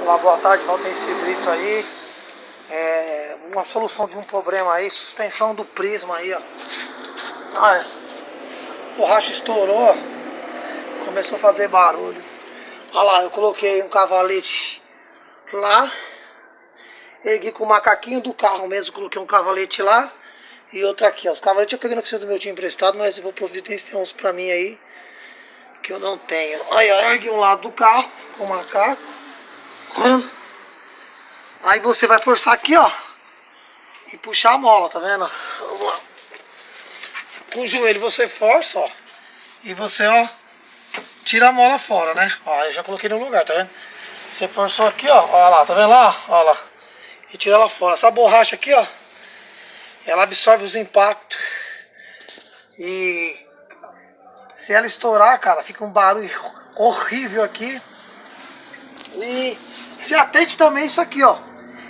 Olá, boa tarde, Valtenci Brito aí. Uma solução de um problema aí, suspensão do prisma aí, ó. A borracha estourou, ó. Começou a fazer barulho. Olha lá, eu coloquei um cavalete lá. Ergui com o macaquinho do carro mesmo, coloquei um cavalete lá. E outro aqui, ó. Os cavaletes eu peguei na oficina do meu time emprestado, mas eu vou providenciar uns pra mim aí, que eu não tenho. Aí, ó, ergui um lado do carro com o macaco. Aí você vai forçar aqui, ó, e puxar a mola, tá vendo? Vamos lá. Com o joelho você força, ó, e você, ó, tira a mola fora, né? Ó, eu já coloquei no lugar, tá vendo? Você forçou aqui, ó lá, tá vendo lá? Ó lá. E tira ela fora. Essa borracha aqui, ó, ela absorve os impactos. E se ela estourar, cara, fica um barulho horrível aqui. E se atente também isso aqui, ó.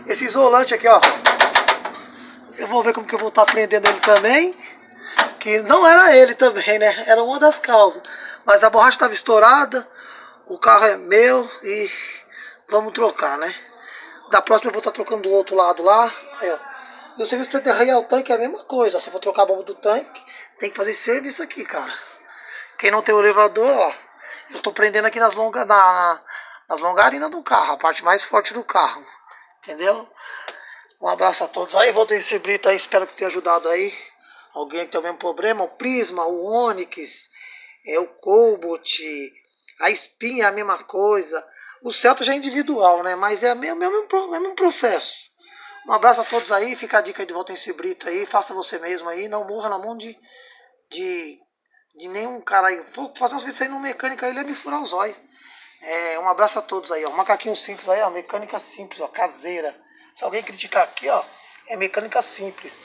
Esse isolante aqui, ó. Eu vou ver como que eu vou estar prendendo ele também. Que não era ele também, né? Era uma das causas. Mas a borracha estava estourada. O carro é meu e vamos trocar, né? Da próxima eu vou estar trocando do outro lado lá. Aí, ó. E o serviço de arranhar o tanque é a mesma coisa. Se eu for trocar a bomba do tanque, tem que fazer esse serviço aqui, cara. Quem não tem o elevador, ó. Eu tô prendendo aqui nas longarinas do carro. A parte mais forte do carro. Entendeu? Um abraço a todos aí. Valtenci Brito aí. Espero que tenha ajudado aí. Alguém que tem o mesmo problema. O Prisma, o Onix, o Cobalt, a espinha é a mesma coisa. O Celta já é individual, né? Mas é o mesmo processo. Um abraço a todos aí. Fica a dica aí de Valtenci Brito aí. Faça você mesmo aí. Não morra na mão de nenhum cara aí. Vou fazer umas vezes aí no mecânico aí. Ele ia me furar os olhos. Um abraço a todos aí, ó. Macaquinho simples aí, ó. Mecânica simples, ó. Caseira. Se alguém criticar aqui, ó, é mecânica simples.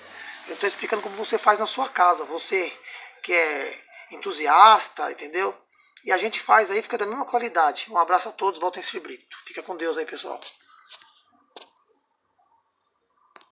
Eu estou explicando como você faz na sua casa. Você que é entusiasta, entendeu? E a gente faz aí, fica da mesma qualidade. Um abraço a todos, Valtenci Brito. Fica com Deus aí, pessoal.